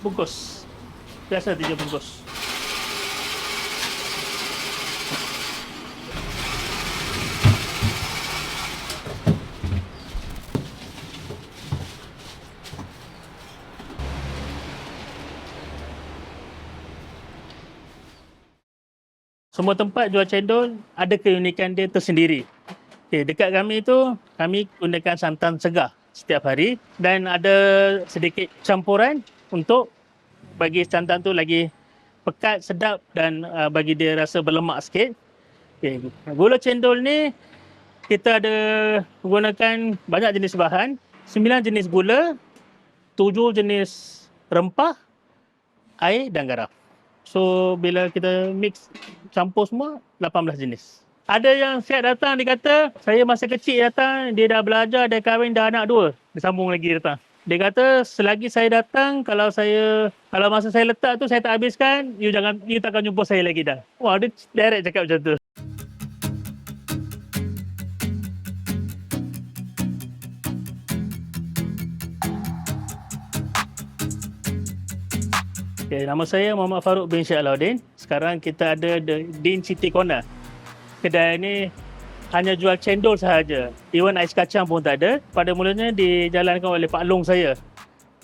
Bungkus. Biasa 3 bungkus. Semua tempat jual cendol ada keunikan dia tersendiri. Okay, dekat kami tu, kami gunakan santan segar setiap hari dan ada sedikit campuran untuk bagi santan tu lagi pekat, sedap dan bagi dia rasa berlemak sikit. Okay. Gula cendol ni kita ada menggunakan banyak jenis bahan, 9 jenis gula, 7 jenis rempah, air dan garam. So bila kita mix campur semua 18 jenis. Ada yang siap datang, dia kata saya masa kecil datang, dia dah belajar, dia kahwin, dah anak 2. Dia sambung lagi datang. Dia kata selagi saya datang, kalau masa saya letak tu saya tak habiskan, you takkan jumpa saya lagi dah. Wah, dia direct cakap macam tu. Okay, nama saya Muhammad Farouk bin Syed Alauddin. Sekarang kita ada The Din City Corner. Kedai ni hanya jual cendol sahaja. Even ais kacang pun tak ada. Pada mulanya dijalankan oleh Pak Long saya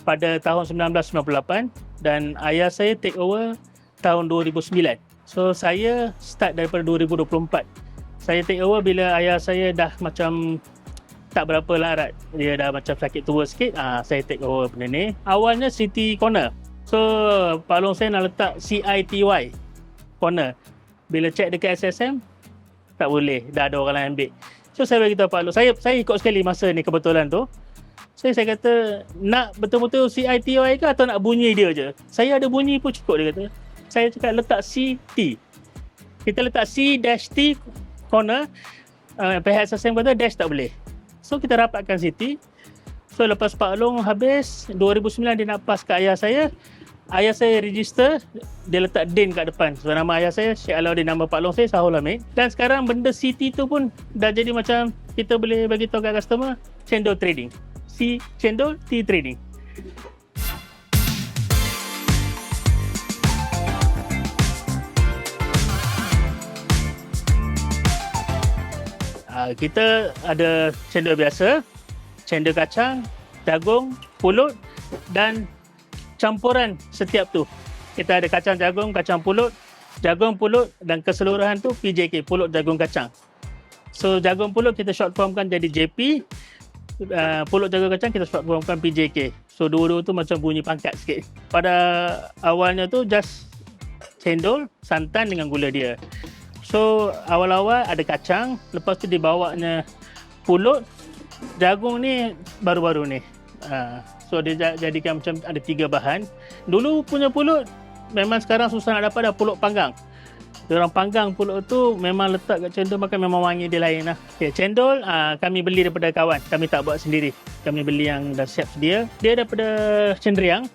pada tahun 1998 dan ayah saya take over tahun 2009. So saya start daripada 2024. Saya take over bila ayah saya dah macam tak berapa larat. Dia dah macam sakit tua sikit. Saya take over benda ni. Awalnya City Corner. So, Pak Long saya nak letak CITY corner. Bila check dekat SSM, tak boleh. Dah ada orang lain ambil. So, saya beritahu Pak Long. Saya ikut sekali masa ni kebetulan tu. So, saya kata, nak betul-betul CITY ke atau nak bunyi dia je? Saya ada bunyi pun cukup, dia kata. Saya cakap letak CT. Kita letak C-T corner. Pihak SSM kata dash tak boleh. So, kita rapatkan CT. So, lepas Pak Long habis, 2009 dia nak pas ke ayah saya. Ayah saya register, dia letak Din kat depan. So, nama ayah saya Syed Alauddin, nama Pak Long saya Sahul Hamid. Dan sekarang benda CT tu pun dah jadi macam kita boleh bagi tahu kat customer, cendol trading. C cendol, T trading. Kita ada cendol biasa, cendol kacang, jagung, pulut dan campuran setiap tu. Kita ada kacang jagung, kacang pulut, jagung pulut dan keseluruhan tu PJK, pulut jagung kacang. So jagung pulut kita short formkan jadi JP, pulut jagung kacang kita short formkan PJK. So dua-dua tu macam bunyi pangkat sikit. Pada awalnya tu just cendol, santan dengan gula dia. So awal-awal ada kacang, lepas tu dibawanya pulut, jagung ni baru-baru ni. So dia jadikan macam ada 3 bahan. Dulu punya pulut memang sekarang susah nak dapat dah, pulut panggang. Diorang panggang pulut tu memang letak kat cendol makan memang wangi dia lain lah. Okay, cendol kami beli daripada kawan. Kami tak buat sendiri. Kami beli yang dah siap sedia. Dia daripada Cendriang.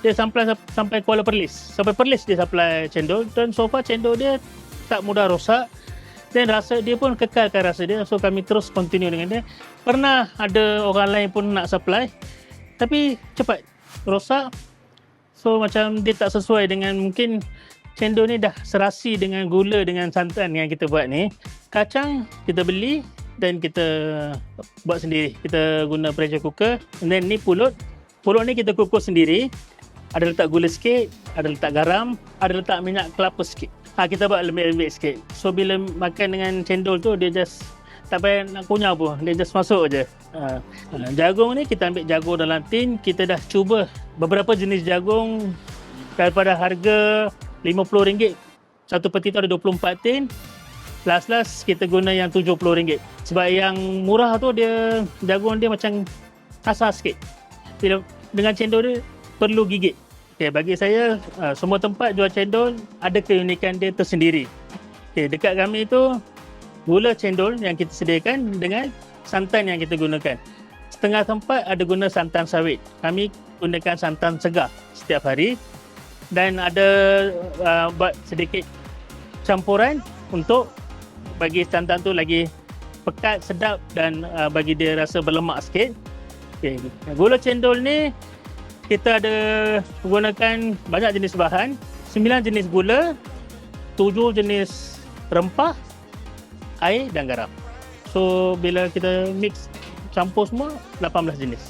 Dia sampai Kuala Perlis. Sampai Perlis dia supply cendol. Dan so far cendol dia tak mudah rosak. Dan rasa dia pun kekalkan rasa dia. So kami terus continue dengan dia. Pernah ada orang lain pun nak supply, tapi cepat rosak. So macam dia tak sesuai dengan, mungkin cendol ni dah serasi dengan gula dengan santan yang kita buat ni. Kacang kita beli dan kita buat sendiri. Kita guna pressure cooker. And then ni pulut. Pulut ni kita kukus sendiri. Ada letak gula sikit, ada letak garam, ada letak minyak kelapa sikit. Kita buat lembik-lembik sikit. So bila makan dengan cendol tu, dia just tak payah nak kunyah pun, dia just masuk je. Jagung ni kita ambil jagung dalam tin. Kita dah cuba beberapa jenis jagung daripada harga RM50. Satu peti tu ada 24 tin. Last kita guna yang RM70. Sebab yang murah tu dia jagung dia macam kasar sikit. Bila dengan cendol dia perlu gigit. Okay, bagi saya semua tempat jual cendol ada keunikan dia tersendiri. Okay, dekat kami tu gula cendol yang kita sediakan dengan santan yang kita gunakan. Setengah tempat ada guna santan sawit. Kami gunakan santan segar setiap hari dan ada buat sedikit campuran untuk bagi santan tu lagi pekat, sedap dan bagi dia rasa berlemak sikit. Okay. Gula cendol ni kita ada menggunakan banyak jenis bahan, 9 jenis gula, 7 jenis rempah, air dan garam. So bila kita mix campur semua 18 jenis.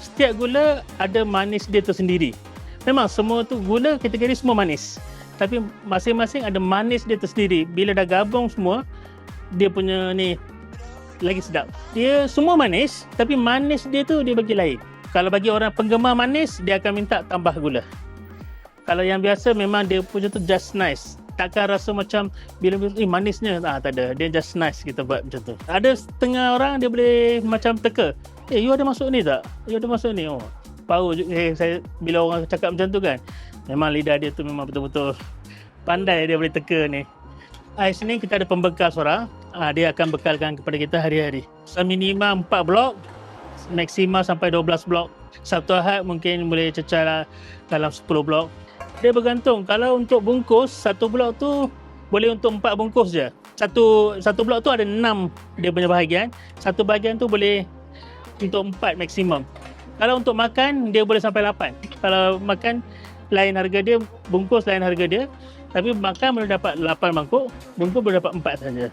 Setiap gula ada manis dia tersendiri. Memang semua tu gula kategori semua manis. Tapi masing-masing ada manis dia tersendiri. Bila dah gabung semua, dia punya ni lagi sedap. Dia semua manis, tapi manis dia tu dia bagi lain. Kalau bagi orang penggemar manis, dia akan minta tambah gula. Kalau yang biasa memang dia punya tu just nice. Takkan rasa macam bila manisnya, tak ada. Dia just nice kita buat macam tu. Ada setengah orang dia boleh macam teka. You ada masuk ni tak? You ada masuk ni? Oh, power saya bila orang cakap macam tu kan. Memang lidah dia tu memang betul-betul pandai dia boleh teka ni. Ais ni kita ada pembekal suara. Dia akan bekalkan kepada kita hari-hari. Minimum 4 blok, maksimal sampai 12 blok. Sabtu Ahad mungkin boleh cecah dalam 10 blok. Dia bergantung. Kalau untuk bungkus, satu blok tu boleh untuk 4 bungkus je. Satu blok tu ada 6 dia punya bahagian. Satu bahagian tu boleh untuk 4 maksimum. Kalau untuk makan, dia boleh sampai 8. Kalau makan, lain harga dia. Bungkus lain harga dia. Tapi makan boleh dapat 8 mangkuk. Bungkus boleh dapat 4 saja.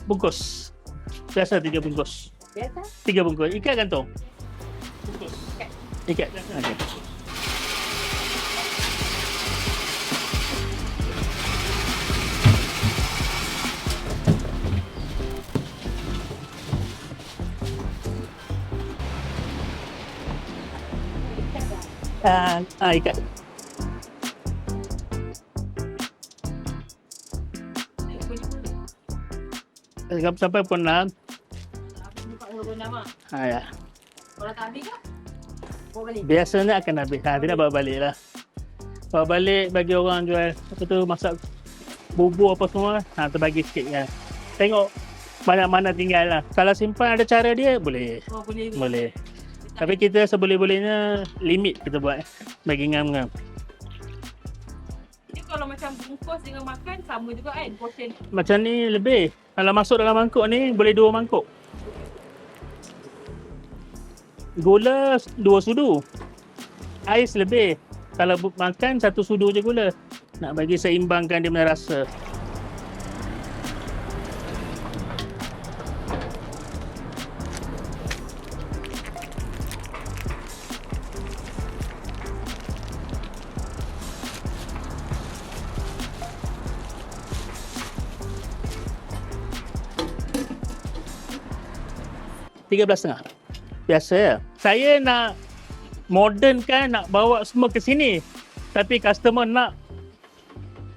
Bungkus. Biasa 3 bungkus. Biasa? 3 bungkus. Ikat gantung. Bungkus. Ikat. Okay. Ikat. Sampai pukul 6. Ya. Kalau tak habis ke? Bawa balik? Biasanya akan habis. Tidak bawa balik lah. Bawa balik bagi orang jual apa tu, masak bubur apa semua. Terbagi sikit kan. Tengok banyak mana tinggal lah. Kalau simpan ada cara dia, boleh. Oh, boleh. Boleh. Tapi kita seboleh-bolehnya limit kita buat. Bagi ngam-ngam. Ini kalau macam bungkus dengan makan sama juga kan portion? Macam ni lebih. Kalau masuk dalam mangkuk ni boleh 2 mangkuk. Gula 2 sudu. Ais lebih. Kalau makan 1 sudu je gula. Nak bagi seimbangkan dia punya rasa. RM13.5. Biasa ya. Saya nak modern kan, nak bawa semua ke sini. Tapi customer nak,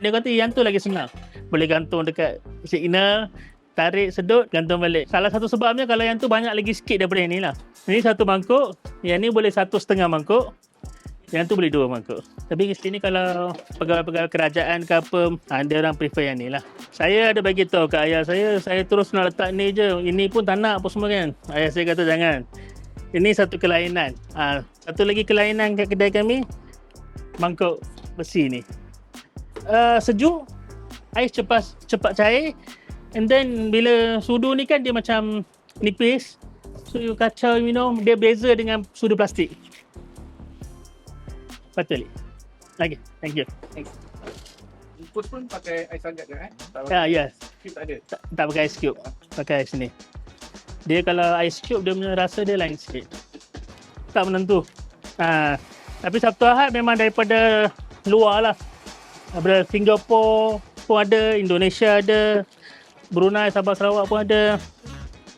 dia kata yang tu lagi senang. Boleh gantung dekat signal, tarik, sedut, gantung balik. Salah satu sebabnya kalau yang tu banyak lagi sikit daripada yang ni lah. Ini 1 mangkuk, yang ni boleh 1,5 mangkuk. Yang tu boleh 2 mangkuk. Tapi di sini kalau pegawai-pegawai kerajaan ke apa, ada orang prefer yang ni lah. Saya ada bagi tahu kat ayah saya terus nak letak ni je. Ini pun tak nak apa semua kan. Ayah saya kata jangan. Ini satu kelainan. Satu lagi kelainan kat kedai kami, mangkuk besi ni. Sejuk, ais cepat cair. And then bila sudu ni kan dia macam nipis. So you kacau minum, dia beza dengan sudu plastik. Betul. Lagi. Thank you. Thanks. Bungkus pun pakai ais sangat ke kan? Yes. Cube tak ada? Tak pakai ice cube. Pakai ais ni. Dia kalau ice cube dia punya rasa dia lain sikit. Tak menentu. Tapi Sabtu Ahad memang daripada luar lah. Daripada Singapura pun ada, Indonesia ada, Brunei, Sabah, Sarawak pun ada.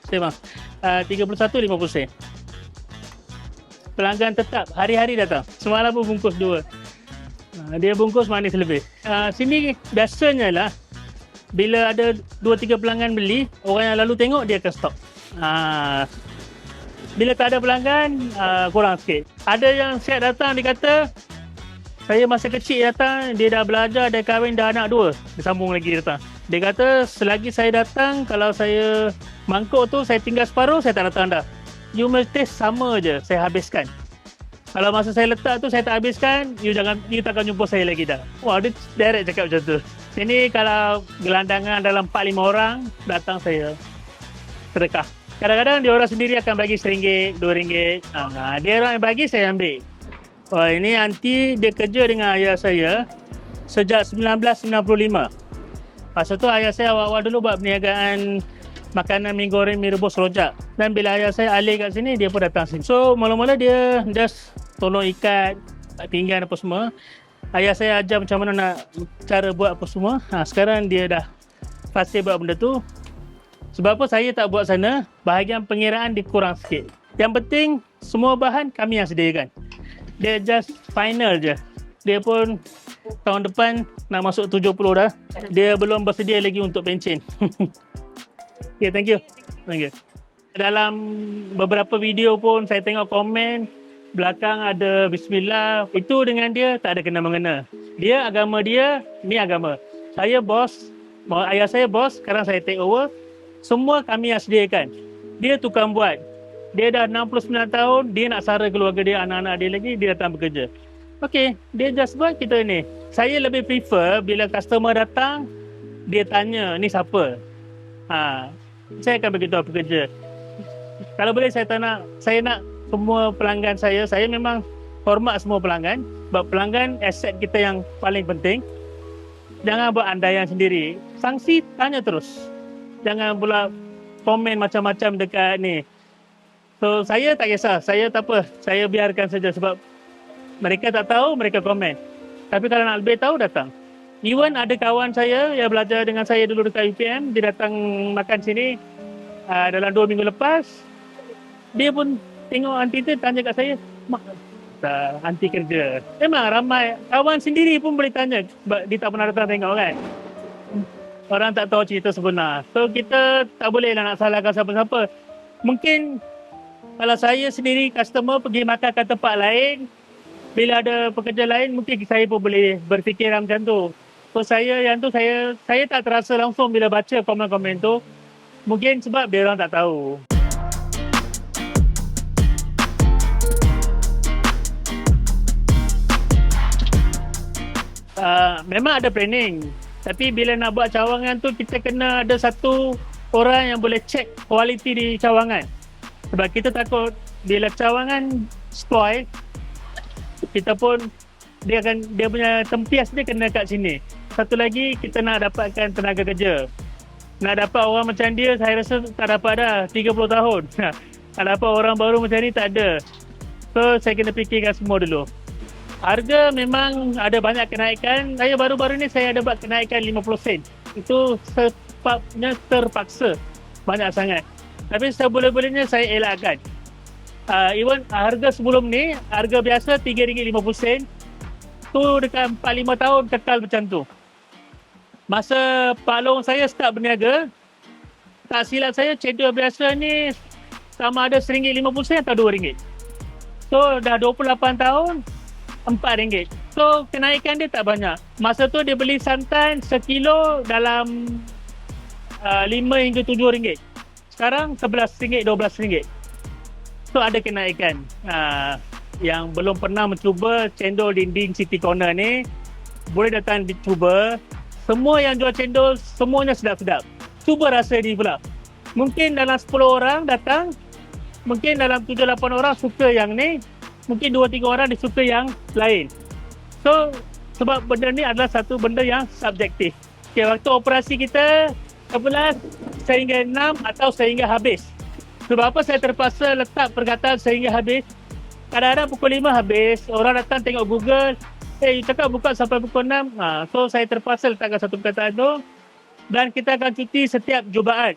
Memang. 31.50 sen. Pelanggan tetap hari-hari datang. Semalam pun bungkus 2. Dia bungkus manis lebih. Sini biasanya lah bila ada 2-3 pelanggan beli, orang yang lalu tengok dia akan stop. Bila tak ada pelanggan, kurang sikit. Ada yang siap datang, dia kata saya masa kecil datang, dia dah belajar, dah kahwin, dah anak 2. Dia sambung lagi datang. Dia kata selagi saya datang, kalau saya mangkuk tu saya tinggal separuh, saya tak datang dah. You must taste sama je, saya habiskan. Kalau masa saya letak tu saya tak habiskan, you takkan jumpa saya lagi dah. Wah, dia direct cakap macam tu. Sini kalau gelandangan dalam 4-5 orang, datang saya sedekah. Kadang-kadang dia orang sendiri akan bagi RM1, RM2. Dia orang yang bagi, saya ambil. Oh, ini aunty dia kerja dengan ayah saya sejak 1995. Masa tu ayah saya awal-awal dulu buat perniagaan makanan mi goreng, mi rebus, rojak. Dan bila ayah saya alih kat sini, dia pun datang sini. So, mula-mula dia just tolong ikat, pinggan apa semua. Ayah saya ajar macam mana nak cara buat apa semua. Sekarang dia dah fasih buat benda tu. Sebab apa saya tak buat sana, bahagian pengiraan dikurang sikit. Yang penting, semua bahan kami yang sediakan. Dia just final je. Dia pun tahun depan nak masuk 70 dah. Dia belum bersedia lagi untuk pencen. Okay, thank you. Thank you. Dalam beberapa video pun saya tengok komen belakang ada bismillah. Itu dengan dia tak ada kena-mengena. Dia agama dia, ni agama. Saya bos, ayah saya bos, sekarang saya take over. Semua kami yang sediakan. Dia tukang buat. Dia dah 69 tahun, dia nak sara keluarga dia, anak-anak dia lagi, dia datang bekerja. Okay, dia just buat kita ni. Saya lebih prefer bila customer datang, dia tanya, ni siapa? Saya akan beritahu pekerja. Kalau boleh saya nak semua pelanggan saya memang hormat semua pelanggan. Sebab pelanggan aset kita yang paling penting. Jangan buat andaian sendiri. Sanksi, tanya terus. Jangan pula komen macam-macam dekat ni. So, saya tak kisah. Saya tak apa. Saya biarkan saja sebab mereka tak tahu, mereka komen. Tapi kalau nak lebih tahu, datang. Even ada kawan saya yang belajar dengan saya dulu dekat UPM, dia datang makan sini dalam 2 minggu lepas. Dia pun tengok aunty tu, tanya kat saya, mak, aunty kerja. Memang ramai. Kawan sendiri pun boleh tanya sebab dia tak pernah datang tengok kan. Orang tak tahu cerita sebenar. So, kita tak boleh lah nak salahkan siapa-siapa. Mungkin kalau saya sendiri customer pergi makan kat tempat lain, bila ada pekerja lain, mungkin saya pun boleh berfikir macam tu. So, saya tak terasa langsung bila baca komen-komen tu. Mungkin sebab dia orang tak tahu. Memang ada planning. Tapi bila nak buat cawangan tu, kita kena ada satu orang yang boleh check kualiti di cawangan. Sebab kita takut bila cawangan spoil, kita pun dia punya tempias dia kena kat sini. Satu lagi, kita nak dapatkan tenaga kerja. Nak dapat orang macam dia, saya rasa tak dapat dah 30 tahun. Nak dapat orang baru macam ni, tak ada. So, saya kena fikirkan semua dulu. Harga memang ada banyak kenaikan. Saya baru-baru ni saya ada buat kenaikan 50 sen. Itu sebabnya terpaksa. Banyak sangat. Tapi seboleh-bolehnya saya elakkan. Even harga sebelum ni, harga biasa RM3.50. Tu dekat 4-5 tahun kekal macam tu. Masa Pak Long saya start berniaga, tak silap saya cendol biasa ni sama ada RM1.50 atau RM2. So dah 28 tahun, RM4. So kenaikan dia tak banyak. Masa tu dia beli santan sekilo dalam 5 hingga RM7. Sekarang RM11, RM12. So ada kenaikan. Yang belum pernah mencuba cendol dinding City Corner ni, boleh datang dicuba. Semua yang jual cendol, semuanya sedap-sedap. Cuba rasa ni pula. Mungkin dalam 10 orang datang, mungkin dalam 7-8 orang suka yang ni, mungkin 2-3 orang dia suka yang lain. So, sebab benda ni adalah satu benda yang subjektif. Okay, waktu operasi kita 11 sehingga 6 atau sehingga habis. Sebab apa saya terpaksa letak perkataan sehingga habis? Kadang-kadang pukul 5 habis, orang datang tengok Google, you cakap buka sampai pukul 6. So, saya terpaksa letakkan satu perkataan tu. Dan kita akan cuti setiap Jumaat.